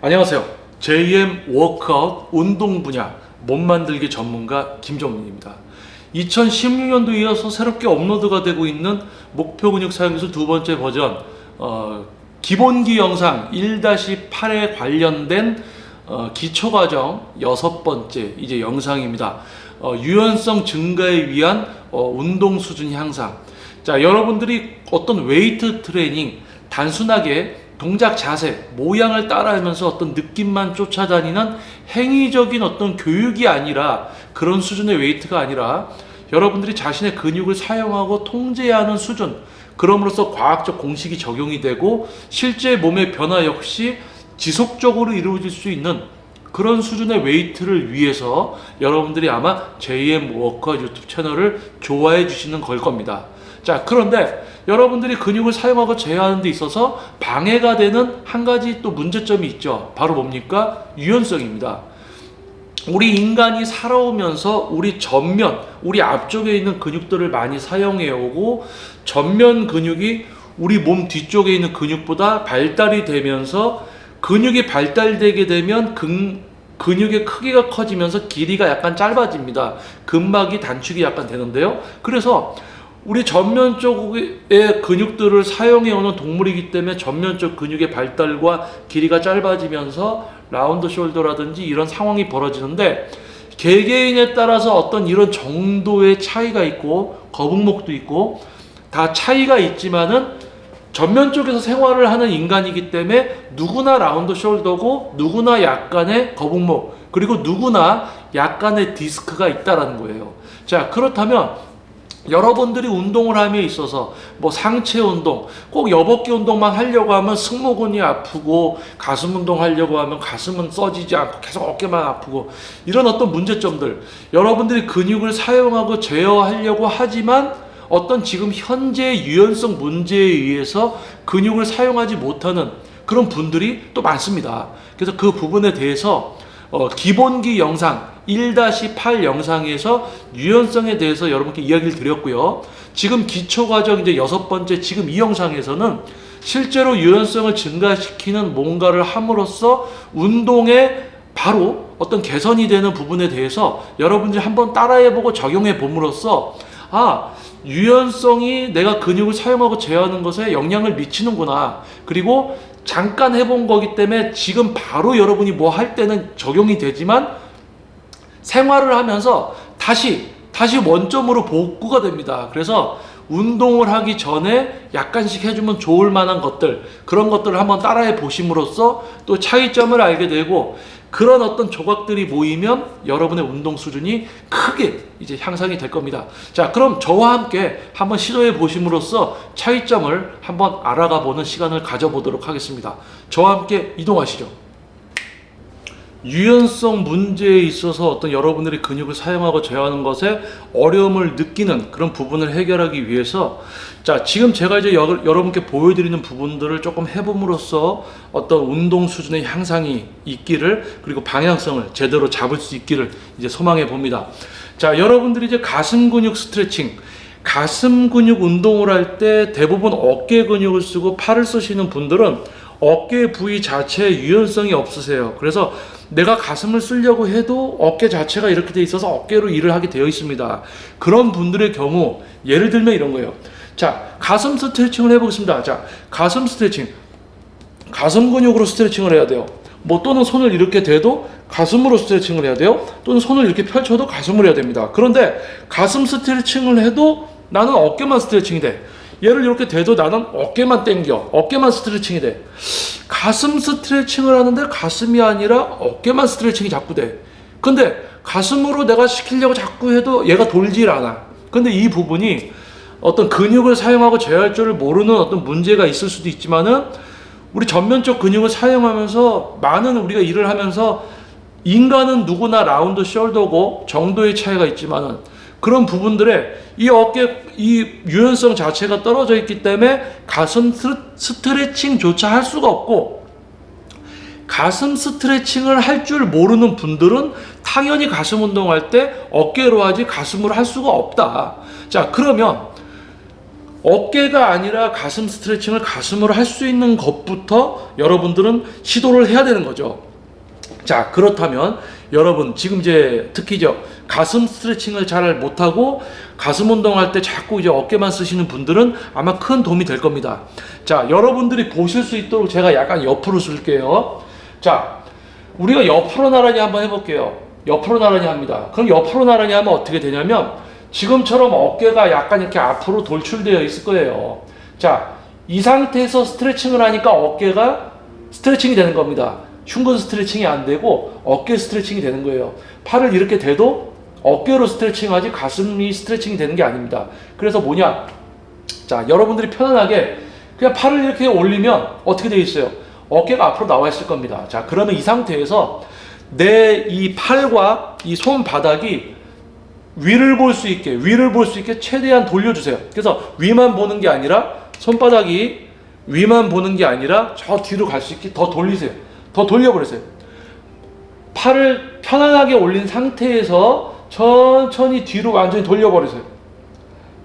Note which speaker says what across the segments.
Speaker 1: 안녕하세요. JM 워크아웃 운동 분야 몸 만들기 전문가 김정민입니다. 2016년도 이어서 새롭게 업로드가 되고 있는 목표 근육 사용기술 두 번째 버전 기본기 영상 1-8에 관련된 기초과정 여섯 번째 이제 영상입니다. 유연성 증가에 위한 운동 수준 향상. 자, 여러분들이 어떤 웨이트 트레이닝 단순하게 동작 자세, 모양을 따라하면서 어떤 느낌만 쫓아다니는 행위적인 어떤 교육이 아니라 그런 수준의 웨이트가 아니라 여러분들이 자신의 근육을 사용하고 통제하는 수준, 그럼으로써 과학적 공식이 적용이 되고 실제 몸의 변화 역시 지속적으로 이루어질 수 있는 그런 수준의 웨이트를 위해서 여러분들이 아마 JM 워커 유튜브 채널을 좋아해 주시는 걸 겁니다. 자, 그런데 여러분들이 근육을 사용하고 제어하는 데 있어서 방해가 되는 한 가지 또 문제점이 있죠. 바로 뭡니까? 유연성입니다. 우리 인간이 살아오면서 우리 전면, 우리 앞쪽에 있는 근육들을 많이 사용해 오고 전면 근육이 우리 몸 뒤쪽에 있는 근육보다 발달이 되면서 근육이 발달되게 되면 근육의 크기가 커지면서 길이가 약간 짧아집니다. 근막이 단축이 약간 되는데요. 그래서 우리 전면 쪽의 근육들을 사용해 오는 동물이기 때문에 전면 쪽 근육의 발달과 길이가 짧아지면서 라운드 숄더라든지 이런 상황이 벌어지는데 개개인에 따라서 어떤 이런 정도의 차이가 있고 거북목도 있고 다 차이가 있지만은 전면 쪽에서 생활을 하는 인간이기 때문에 누구나 라운드 숄더고 누구나 약간의 거북목 그리고 누구나 약간의 디스크가 있다라는 거예요. 자, 그렇다면 여러분들이 운동을 함에 있어서 뭐 상체 운동, 꼭 여벅기 운동만 하려고 하면 승모근이 아프고 가슴 운동 하려고 하면 가슴은 써지지 않고 계속 어깨만 아프고 이런 어떤 문제점들, 여러분들이 근육을 사용하고 제어하려고 하지만 어떤 지금 현재 유연성 문제에 의해서 근육을 사용하지 못하는 그런 분들이 또 많습니다. 그래서 그 부분에 대해서 기본기 영상 1-8 영상에서 유연성에 대해서 여러분께 이야기를 드렸고요. 지금 기초과정 이제 여섯 번째 지금 이 영상에서는 실제로 유연성을 증가시키는 뭔가를 함으로써 운동에 바로 어떤 개선이 되는 부분에 대해서 여러분들이 한번 따라해보고 적용해 봄으로써 유연성이 내가 근육을 사용하고 제어하는 것에 영향을 미치는구나. 그리고 잠깐 해본 거기 때문에 지금 바로 여러분이 뭐 할 때는 적용이 되지만 생활을 하면서 다시 원점으로 복구가 됩니다. 그래서 운동을 하기 전에 약간씩 해주면 좋을 만한 것들, 그런 것들을 한번 따라해 보심으로써 또 차이점을 알게 되고 그런 어떤 조각들이 모이면 여러분의 운동 수준이 크게 이제 향상이 될 겁니다. 자, 그럼 저와 함께 한번 시도해 보심으로써 차이점을 한번 알아가 보는 시간을 가져보도록 하겠습니다. 저와 함께 이동하시죠. 유연성 문제에 있어서 어떤 여러분들이 근육을 사용하고 제어하는 것에 어려움을 느끼는 그런 부분을 해결하기 위해서 자, 지금 제가 이제 여러분께 보여드리는 부분들을 조금 해봄으로써 어떤 운동 수준의 향상이 있기를 그리고 방향성을 제대로 잡을 수 있기를 이제 소망해 봅니다. 자, 여러분들이 이제 가슴 근육 스트레칭, 가슴 근육 운동을 할 때 대부분 어깨 근육을 쓰고 팔을 쓰시는 분들은 어깨 부위 자체에 유연성이 없으세요. 그래서 내가 가슴을 쓰려고 해도 어깨 자체가 이렇게 돼 있어서 어깨로 일을 하게 되어 있습니다. 그런 분들의 경우 예를 들면 이런 거예요. 자, 가슴 스트레칭을 해보겠습니다. 자, 가슴 스트레칭, 가슴 근육으로 스트레칭을 해야 돼요. 뭐 또는 손을 이렇게 대도 가슴으로 스트레칭을 해야 돼요. 또는 손을 이렇게 펼쳐도 가슴으로 해야 됩니다. 그런데 가슴 스트레칭을 해도 나는 어깨만 스트레칭이 돼. 얘를 이렇게 대도 나는 어깨만 당겨. 어깨만 스트레칭이 돼. 가슴 스트레칭을 하는데 가슴이 아니라 어깨만 스트레칭이 자꾸 돼. 근데 가슴으로 내가 시키려고 자꾸 해도 얘가 돌질 않아. 근데 이 부분이 어떤 근육을 사용하고 제어할 줄을 모르는 어떤 문제가 있을 수도 있지만은 우리 전면적 근육을 사용하면서 많은 우리가 일을 하면서 인간은 누구나 라운드 숄더고 정도의 차이가 있지만은 그런 부분들에 이 어깨, 이 유연성 자체가 떨어져 있기 때문에 가슴 스트레칭조차 할 수가 없고 가슴 스트레칭을 할 줄 모르는 분들은 당연히 가슴 운동할 때 어깨로 하지 가슴으로 할 수가 없다. 자, 그러면 어깨가 아니라 가슴 스트레칭을 가슴으로 할 수 있는 것부터 여러분들은 시도를 해야 되는 거죠. 자, 그렇다면 여러분 지금 이제 특히 가슴 스트레칭을 잘 못하고 가슴 운동할 때 자꾸 이제 어깨만 쓰시는 분들은 아마 큰 도움이 될 겁니다. 자, 여러분들이 보실 수 있도록 제가 약간 옆으로 쓸게요. 자, 우리가 옆으로 나란히 한번 해볼게요. 옆으로 나란히 합니다. 그럼 옆으로 나란히 하면 어떻게 되냐면 지금처럼 어깨가 약간 이렇게 앞으로 돌출되어 있을 거예요. 자, 이 상태에서 스트레칭을 하니까 어깨가 스트레칭이 되는 겁니다. 흉근 스트레칭이 안 되고 어깨 스트레칭이 되는 거예요. 팔을 이렇게 대도 어깨로 스트레칭하지 가슴이 스트레칭이 되는 게 아닙니다. 그래서 뭐냐? 자, 여러분들이 편안하게 그냥 팔을 이렇게 올리면 어떻게 되어 있어요? 어깨가 앞으로 나와 있을 겁니다. 자, 그러면 이 상태에서 내 이 팔과 이 손바닥이 위를 볼 수 있게 최대한 돌려주세요. 그래서 위만 보는 게 아니라 손바닥이 위만 보는 게 아니라 저 뒤로 갈 수 있게 더 돌리세요. 더 돌려버리세요. 팔을 편안하게 올린 상태에서 천천히 뒤로 완전히 돌려버리세요.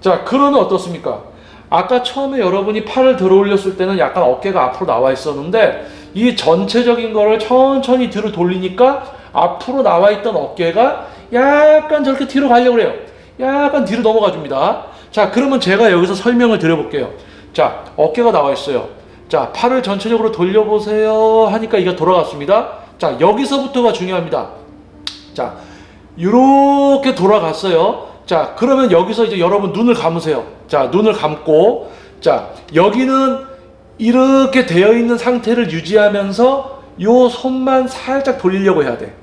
Speaker 1: 자, 그러면 어떻습니까? 아까 처음에 여러분이 팔을 들어 올렸을 때는 약간 어깨가 앞으로 나와 있었는데 이 전체적인 거를 천천히 뒤로 돌리니까 앞으로 나와 있던 어깨가 약간 저렇게 뒤로 가려고 그래요. 약간 뒤로 넘어가 줍니다. 자, 그러면 제가 여기서 설명을 드려볼게요. 자, 어깨가 나와 있어요. 자, 팔을 전체적으로 돌려보세요 하니까 이게 돌아갔습니다. 자, 여기서부터가 중요합니다. 자, 이렇게 돌아갔어요. 자, 그러면 여기서 이제 여러분 눈을 감으세요. 자, 눈을 감고, 자, 여기는 이렇게 되어 있는 상태를 유지하면서 요 손만 살짝 돌리려고 해야 돼.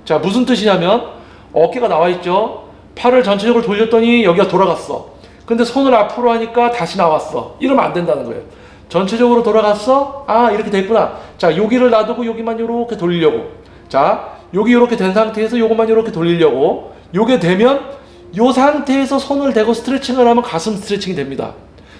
Speaker 1: 자, 무슨 뜻이냐면 어깨가 나와 있죠. 팔을 전체적으로 돌렸더니 여기가 돌아갔어. 근데 손을 앞으로 하니까 다시 나왔어. 이러면 안 된다는 거예요. 전체적으로 돌아갔어? 아, 이렇게 됐구나. 자, 여기를 놔두고 여기만 이렇게 돌리려고. 자, 여기 이렇게 된 상태에서 요것만 이렇게 돌리려고. 요게 되면 요 상태에서 손을 대고 스트레칭을 하면 가슴 스트레칭이 됩니다.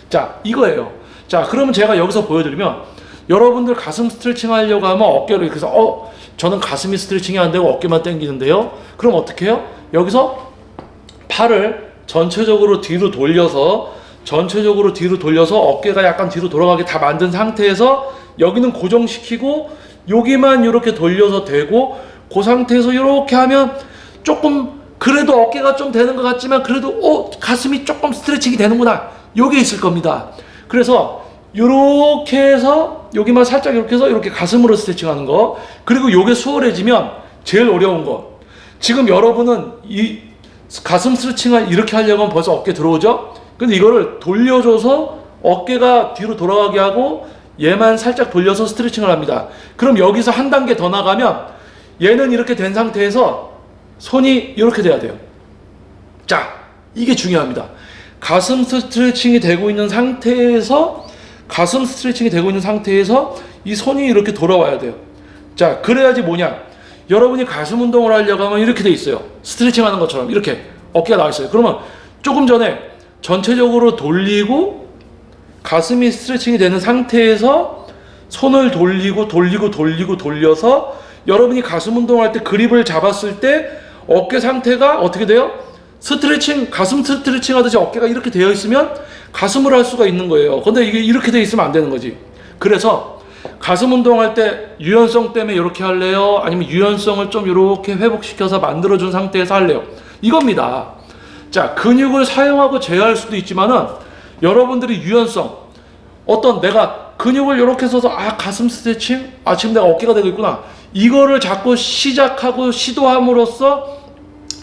Speaker 1: 자, 이거예요. 자, 그러면 제가 여기서 보여드리면 여러분들 가슴 스트레칭 하려고 하면 어깨로 이렇게 해서 저는 가슴이 스트레칭이 안 되고 어깨만 당기는데요. 그럼 어떻게 해요? 여기서 팔을 전체적으로 뒤로 돌려서 어깨가 약간 뒤로 돌아가게 다 만든 상태에서 여기는 고정시키고 여기만 이렇게 돌려서 대고 그 상태에서 이렇게 하면 조금 그래도 어깨가 좀 되는 것 같지만 그래도 가슴이 조금 스트레칭이 되는구나. 요게 있을 겁니다. 그래서 이렇게 해서 여기만 살짝 이렇게 해서 이렇게 가슴으로 스트레칭하는 거. 그리고 요게 수월해지면 제일 어려운 거. 지금 여러분은 이 가슴 스트레칭을 이렇게 하려고 하면 벌써 어깨 들어오죠? 근데 이거를 돌려줘서 어깨가 뒤로 돌아가게 하고 얘만 살짝 돌려서 스트레칭을 합니다. 그럼 여기서 한 단계 더 나가면 얘는 이렇게 된 상태에서 손이 이렇게 돼야 돼요. 자, 이게 중요합니다. 가슴 스트레칭이 되고 있는 상태에서 이 손이 이렇게 돌아와야 돼요. 자, 그래야지 뭐냐? 여러분이 가슴 운동을 하려고 하면 이렇게 돼 있어요. 스트레칭 하는 것처럼 이렇게 어깨가 나와 있어요. 그러면 조금 전에 전체적으로 돌리고 가슴이 스트레칭이 되는 상태에서 손을 돌려서 여러분이 가슴 운동할 때 그립을 잡았을 때 어깨 상태가 어떻게 돼요? 가슴 스트레칭 하듯이 어깨가 이렇게 되어 있으면 가슴을 할 수가 있는 거예요. 근데 이게 이렇게 되어 있으면 안 되는 거지. 그래서 가슴 운동할 때 유연성 때문에 이렇게 할래요? 아니면 유연성을 좀 이렇게 회복시켜서 만들어준 상태에서 할래요? 이겁니다. 자, 근육을 사용하고 제어할 수도 있지만은 여러분들이 유연성, 내가 근육을 이렇게 써서 가슴 스트레칭? 지금 내가 어깨가 되고 있구나. 이거를 자꾸 시작하고 시도함으로써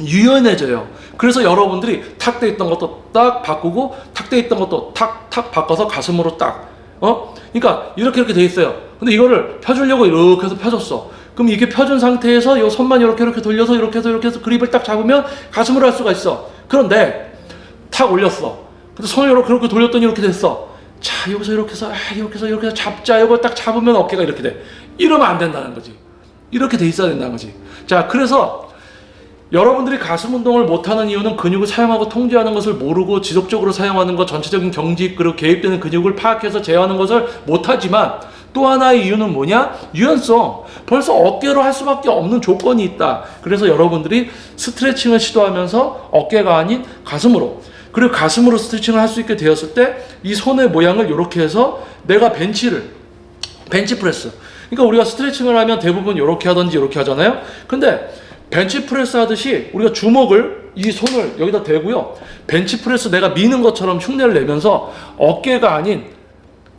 Speaker 1: 유연해져요. 그래서 여러분들이 탁 돼 있던 것도 딱 바꾸고 탁 돼 있던 것도 탁 바꿔서 가슴으로 딱 그러니까 이렇게 돼 있어요. 근데 이거를 펴주려고 이렇게 해서 펴줬어. 그럼 이게 펴준 상태에서 이 손만 이렇게 돌려서 이렇게 해서 그립을 딱 잡으면 가슴으로 할 수가 있어. 그런데 탁 올렸어. 근데 손을 이렇게 돌렸더니 이렇게 됐어. 자, 여기서 이렇게 해서 잡자. 이걸 딱 잡으면 어깨가 이렇게 돼. 이러면 안 된다는 거지. 이렇게 돼 있어야 된다는 거지. 자, 그래서 여러분들이 가슴 운동을 못하는 이유는 근육을 사용하고 통제하는 것을 모르고 지속적으로 사용하는 것, 전체적인 경직 그리고 개입되는 근육을 파악해서 제어하는 것을 못하지만 또 하나의 이유는 뭐냐? 유연성. 벌써 어깨로 할 수밖에 없는 조건이 있다. 그래서 여러분들이 스트레칭을 시도하면서 어깨가 아닌 가슴으로. 그리고 가슴으로 스트레칭을 할 수 있게 되었을 때 이 손의 모양을 이렇게 해서 내가 벤치 프레스. 그러니까 우리가 스트레칭을 하면 대부분 이렇게 하든지 이렇게 하잖아요. 근데 벤치 프레스 하듯이 우리가 주먹을 이 손을 여기다 대고요. 벤치 프레스 내가 미는 것처럼 흉내를 내면서 어깨가 아닌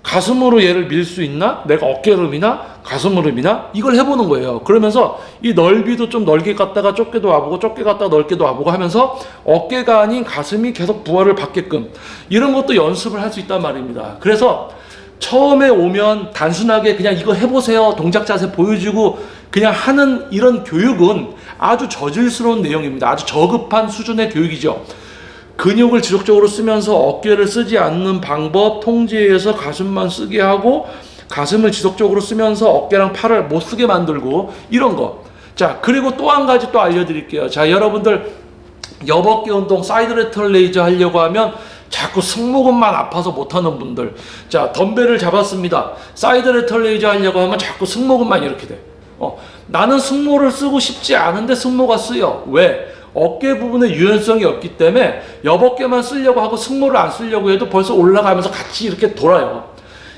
Speaker 1: 가슴으로 얘를 밀 수 있나? 내가 어깨로 미나? 가슴으로 미나? 이걸 해보는 거예요. 그러면서 이 넓이도 좀 넓게 갔다가 좁게도 와보고 좁게 갔다가 넓게도 와보고 하면서 어깨가 아닌 가슴이 계속 부하를 받게끔 이런 것도 연습을 할 수 있단 말입니다. 그래서 처음에 오면 단순하게 그냥 이거 해보세요. 동작 자세 보여주고 그냥 하는 이런 교육은 아주 저질스러운 내용입니다. 아주 저급한 수준의 교육이죠. 근육을 지속적으로 쓰면서 어깨를 쓰지 않는 방법, 통제해서 가슴만 쓰게 하고 가슴을 지속적으로 쓰면서 어깨랑 팔을 못 쓰게 만들고 이런 거. 자, 그리고 또 한 가지 또 알려드릴게요. 자, 여러분들 여벅게 운동 사이드 레터럴 레이저 하려고 하면 자꾸 승모근만 아파서 못하는 분들, 자, 덤벨을 잡았습니다. 사이드 레터럴 레이저 하려고 하면 자꾸 승모근만 이렇게 돼. 나는 승모를 쓰고 싶지 않은데 승모가 쓰여. 왜? 어깨 부분에 유연성이 없기 때문에 여벅게만 쓰려고 하고 승모를 안 쓰려고 해도 벌써 올라가면서 같이 이렇게 돌아요.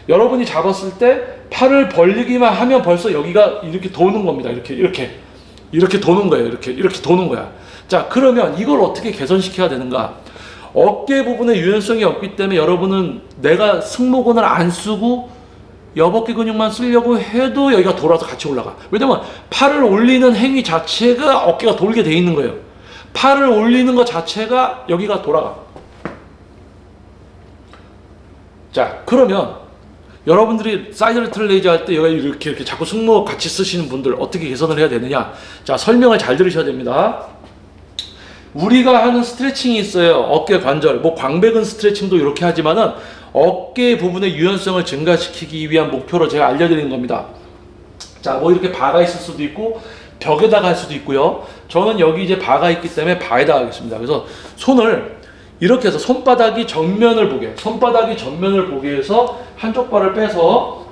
Speaker 1: 여러분이 잡았을 때 팔을 벌리기만 하면 벌써 여기가 이렇게 도는 겁니다. 이렇게 도는 거예요. 이렇게 도는 거야. 자, 그러면 이걸 어떻게 개선시켜야 되는가? 어깨 부분에 유연성이 없기 때문에 여러분은 내가 승모근을 안 쓰고 여벅게 근육만 쓰려고 해도 여기가 돌아서 같이 올라가. 왜냐면 팔을 올리는 행위 자체가 어깨가 돌게 돼 있는 거예요. 팔을 올리는 것 자체가 여기가 돌아가. 자, 그러면 여러분들이 사이드 레터럴 레이저 할 때 여기 이렇게 자꾸 승모 같이 쓰시는 분들 어떻게 개선을 해야 되느냐? 자, 설명을 잘 들으셔야 됩니다. 우리가 하는 스트레칭이 있어요. 어깨 관절, 뭐 광배근 스트레칭도 이렇게 하지만은 어깨 부분의 유연성을 증가시키기 위한 목표로 제가 알려드리는 겁니다. 자, 뭐 이렇게 바가 있을 수도 있고 벽에다가 할 수도 있고요. 저는 여기 이제 바가 있기 때문에 바에다가 하겠습니다. 그래서 손을 이렇게 해서 손바닥이 정면을 보게 해서 한쪽 발을 빼서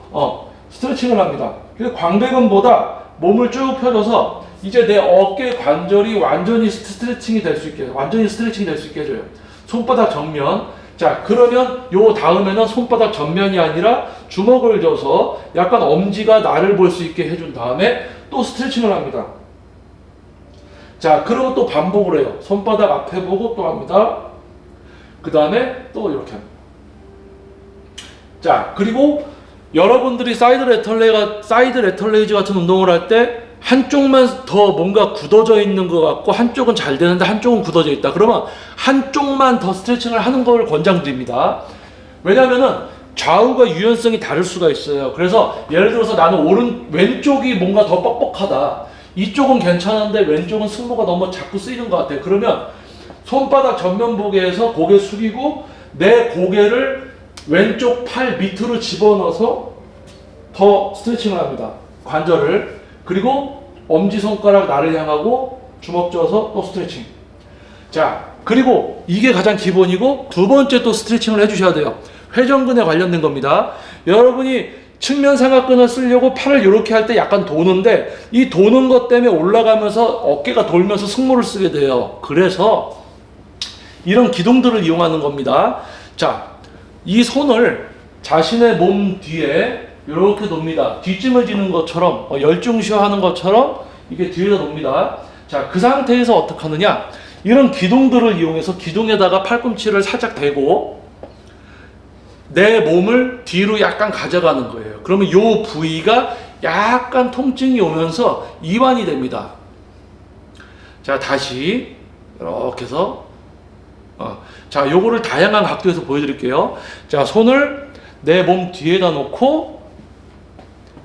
Speaker 1: 스트레칭을 합니다. 그래서 광배근보다 몸을 쭉 펴줘서 이제 내 어깨 관절이 완전히 스트레칭이 될 수 있게 해줘요. 손바닥 정면. 자, 그러면 요 다음에는 손바닥 전면이 아니라 주먹을 져서 약간 엄지가 나를 볼 수 있게 해준 다음에 또 스트레칭을 합니다. 자, 그리고 또 반복을 해요. 손바닥 앞에 보고 또 합니다. 그 다음에 또 이렇게 합니다. 자, 그리고 여러분들이 사이드 레터럴 레이저 같은 운동을 할 때 한쪽만 더 뭔가 굳어져 있는 것 같고 한쪽은 잘 되는데 한쪽은 굳어져 있다. 그러면 한쪽만 더 스트레칭을 하는 걸 권장드립니다. 왜냐하면은 좌우가 유연성이 다를 수가 있어요. 그래서 예를 들어서 나는 왼쪽이 뭔가 더 뻑뻑하다. 이쪽은 괜찮은데 왼쪽은 승모가 너무 자꾸 쓰이는 것 같아. 그러면 손바닥 전면 보게 해서 고개 숙이고 내 고개를 왼쪽 팔 밑으로 집어넣어서 더 스트레칭을 합니다. 관절을. 그리고 엄지손가락 나를 향하고 주먹 쥐어서 또 스트레칭. 자, 그리고 이게 가장 기본이고 두 번째 또 스트레칭을 해주셔야 돼요. 회전근에 관련된 겁니다. 여러분이 측면 삼각근을 쓰려고 팔을 이렇게 할 때 약간 도는데 이 도는 것 때문에 올라가면서 어깨가 돌면서 승모를 쓰게 돼요. 그래서 이런 기둥들을 이용하는 겁니다. 자, 이 손을 자신의 몸 뒤에 이렇게 놓습니다. 뒷짐을 지는 것처럼 열중시어 하는 것처럼 이게 뒤에다 놓습니다. 자, 그 상태에서 어떻게 하느냐? 이런 기둥들을 이용해서 기둥에다가 팔꿈치를 살짝 대고 내 몸을 뒤로 약간 가져가는 거예요. 그러면 이 부위가 약간 통증이 오면서 이완이 됩니다. 자, 다시 이렇게 해서 자, 요거를 다양한 각도에서 보여드릴게요. 자, 손을 내 몸 뒤에다 놓고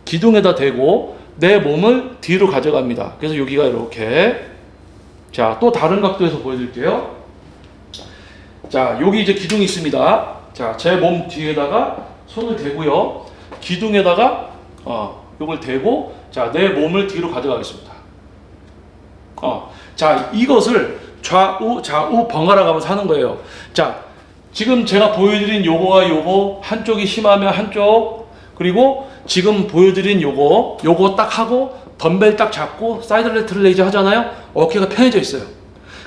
Speaker 1: 기둥에다 대고 내 몸을 뒤로 가져갑니다. 그래서 여기가 이렇게. 자, 또 다른 각도에서 보여드릴게요. 자, 여기 이제 기둥이 있습니다. 자, 제 몸 뒤에다가 손을 대고요. 기둥에다가 요걸 대고 자, 내 몸을 뒤로 가져가겠습니다. 자, 이것을 좌우 번갈아 가면서 하는 거예요. 자, 지금 제가 보여드린 요거와 요거 한쪽이 심하면 한쪽, 그리고 지금 보여드린 요거 딱 하고 덤벨 딱 잡고 사이드 레터럴 레이저 하잖아요. 어깨가 편해져 있어요.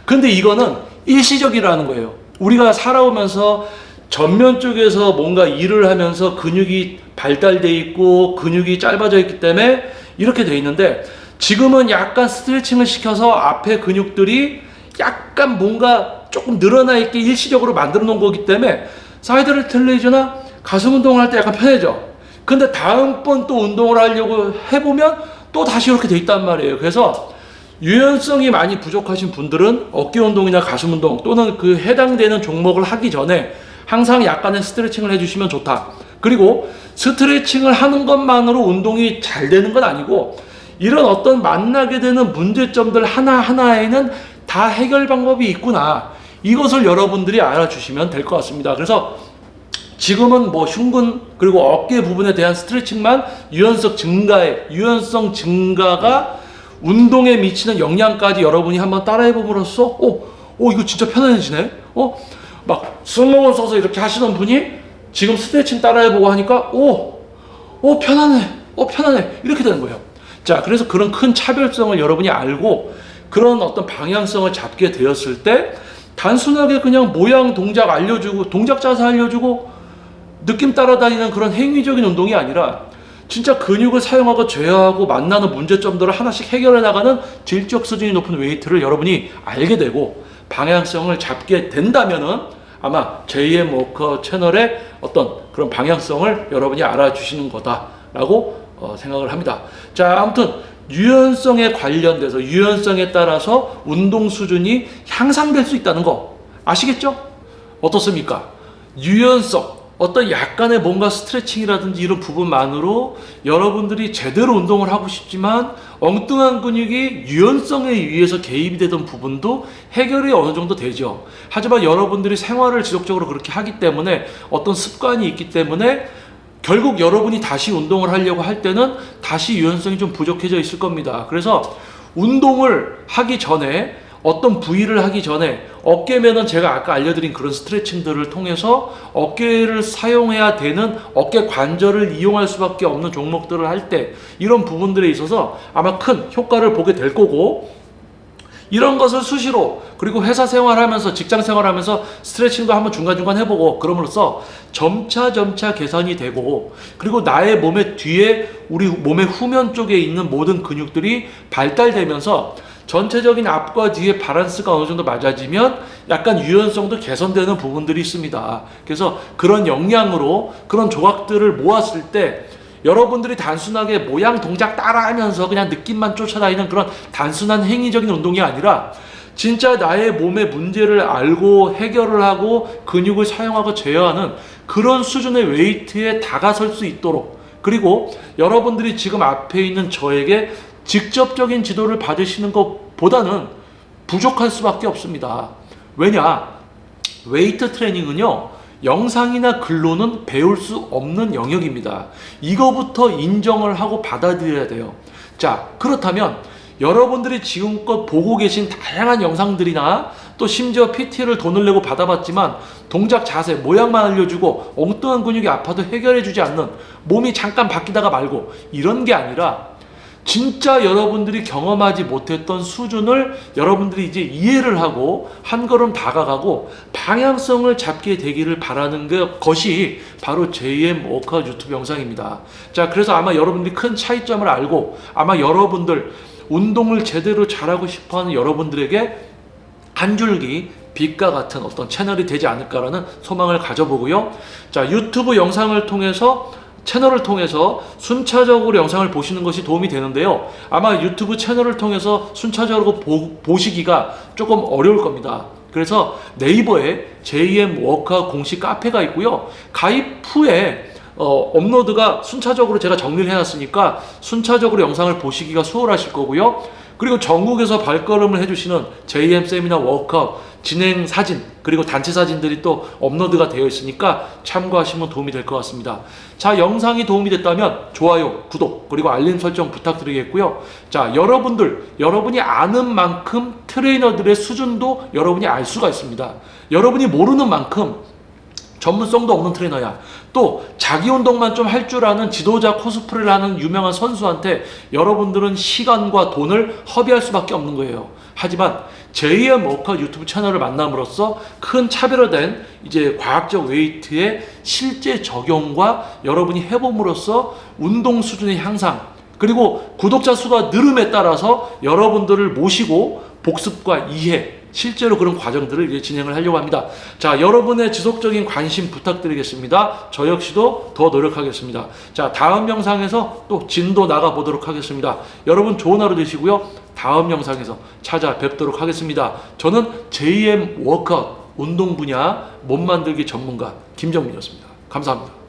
Speaker 1: 근데 이거는 일시적이라는 거예요. 우리가 살아오면서 전면 쪽에서 뭔가 일을 하면서 근육이 발달돼 있고 근육이 짧아져 있기 때문에 이렇게 돼 있는데, 지금은 약간 스트레칭을 시켜서 앞에 근육들이 약간 뭔가 조금 늘어나 있게 일시적으로 만들어 놓은 거기 때문에 사이드 레터레이즈나 가슴 운동을 할 때 약간 편해져. 근데 다음번 또 운동을 하려고 해보면 또 다시 이렇게 돼 있단 말이에요. 그래서 유연성이 많이 부족하신 분들은 어깨 운동이나 가슴 운동 또는 그 해당되는 종목을 하기 전에 항상 약간의 스트레칭을 해주시면 좋다. 그리고 스트레칭을 하는 것만으로 운동이 잘 되는 건 아니고, 이런 어떤 만나게 되는 문제점들 하나하나에는 다 해결 방법이 있구나, 이것을 여러분들이 알아주시면 될 것 같습니다. 그래서 지금은 뭐 흉근 그리고 어깨 부분에 대한 스트레칭만 유연성 증가가 운동에 미치는 영향까지 여러분이 한번 따라해봄으로써 이거 진짜 편안해지네. 막 슬로건 써서 이렇게 하시던 분이 지금 스트레칭 따라해보고 하니까 편안해 이렇게 되는 거예요. 자, 그래서 그런 큰 차별성을 여러분이 알고 그런 어떤 방향성을 잡게 되었을 때 단순하게 그냥 모양 동작 알려주고 동작 자세 알려주고 느낌 따라다니는 그런 행위적인 운동이 아니라 진짜 근육을 사용하고 제어하고 만나는 문제점들을 하나씩 해결해 나가는 질적 수준이 높은 웨이트를 여러분이 알게 되고 방향성을 잡게 된다면은 아마 JM 워커 채널의 어떤 그런 방향성을 여러분이 알아주시는 거다라고 생각을 합니다. 자, 아무튼 유연성에 관련돼서 유연성에 따라서 운동 수준이 향상될 수 있다는 거 아시겠죠? 어떻습니까? 유연성, 어떤 약간의 뭔가 스트레칭이라든지 이런 부분만으로 여러분들이 제대로 운동을 하고 싶지만 엉뚱한 근육이 유연성에 의해서 개입이 되던 부분도 해결이 어느 정도 되죠. 하지만 여러분들이 생활을 지속적으로 그렇게 하기 때문에 어떤 습관이 있기 때문에 결국 여러분이 다시 운동을 하려고 할 때는 다시 유연성이 좀 부족해져 있을 겁니다. 그래서 운동을 하기 전에 어떤 부위를 하기 전에 어깨면은 제가 아까 알려드린 그런 스트레칭들을 통해서 어깨를 사용해야 되는 어깨 관절을 이용할 수밖에 없는 종목들을 할 때 이런 부분들에 있어서 아마 큰 효과를 보게 될 거고, 이런 것을 수시로 그리고 회사 생활하면서 직장 생활하면서 스트레칭도 한번 중간중간 해보고 그럼으로써 점차 개선이 되고, 그리고 나의 몸의 뒤에 우리 몸의 후면 쪽에 있는 모든 근육들이 발달되면서 전체적인 앞과 뒤의 밸런스가 어느 정도 맞아지면 약간 유연성도 개선되는 부분들이 있습니다. 그래서 그런 역량으로 그런 조각들을 모았을 때 여러분들이 단순하게 모양 동작 따라하면서 그냥 느낌만 쫓아다니는 그런 단순한 행위적인 운동이 아니라 진짜 나의 몸의 문제를 알고 해결을 하고 근육을 사용하고 제어하는 그런 수준의 웨이트에 다가설 수 있도록, 그리고 여러분들이 지금 앞에 있는 저에게 직접적인 지도를 받으시는 것보다는 부족할 수밖에 없습니다. 왜냐? 웨이트 트레이닝은요, 영상이나 글로는 배울 수 없는 영역입니다. 이거부터 인정을 하고 받아들여야 돼요. 자, 그렇다면 여러분들이 지금껏 보고 계신 다양한 영상들이나 또 심지어 PT를 돈을 내고 받아봤지만 동작 자세 모양만 알려주고 엉뚱한 근육이 아파도 해결해주지 않는, 몸이 잠깐 바뀌다가 말고 이런 게 아니라 진짜 여러분들이 경험하지 못했던 수준을 여러분들이 이제 이해를 하고 한 걸음 다가가고 방향성을 잡게 되기를 바라는 것이 바로 JM 워크아웃 유튜브 영상입니다. 자, 그래서 아마 여러분들이 큰 차이점을 알고 아마 여러분들 운동을 제대로 잘하고 싶어하는 여러분들에게 한 줄기 빛과 같은 어떤 채널이 되지 않을까라는 소망을 가져보고요. 자, 유튜브 영상을 통해서 채널을 통해서 순차적으로 영상을 보시는 것이 도움이 되는데요. 아마 유튜브 채널을 통해서 순차적으로 보시기가 조금 어려울 겁니다. 그래서 네이버에 JM 워크아웃 공식 카페가 있고요. 가입 후에 업로드가 순차적으로 제가 정리를 해놨으니까 순차적으로 영상을 보시기가 수월하실 거고요. 그리고 전국에서 발걸음을 해주시는 JM 세미나 워크아웃 진행 사진 그리고 단체 사진들이 또 업로드가 되어 있으니까 참고하시면 도움이 될 것 같습니다. 자, 영상이 도움이 됐다면 좋아요, 구독 그리고 알림 설정 부탁드리겠고요. 자, 여러분이 아는 만큼 트레이너들의 수준도 여러분이 알 수가 있습니다. 여러분이 모르는 만큼 전문성도 없는 트레이너야. 또 자기 운동만 좀 할 줄 아는 지도자 코스프레를 하는 유명한 선수한테 여러분들은 시간과 돈을 허비할 수밖에 없는 거예요. 하지만 JM 워크아웃 유튜브 채널을 만남으로써 큰 차별화된 이제 과학적 웨이트의 실제 적용과 여러분이 해봄으로써 운동 수준의 향상, 그리고 구독자 수가 늘음에 따라서 여러분들을 모시고 복습과 이해, 실제로 그런 과정들을 이제 진행을 하려고 합니다. 자, 여러분의 지속적인 관심 부탁드리겠습니다. 저 역시도 더 노력하겠습니다. 자, 다음 영상에서 또 진도 나가 보도록 하겠습니다. 여러분 좋은 하루 되시고요. 다음 영상에서 찾아뵙도록 하겠습니다. 저는 JM 워크아웃 운동 분야 몸 만들기 전문가 김정민이었습니다. 감사합니다.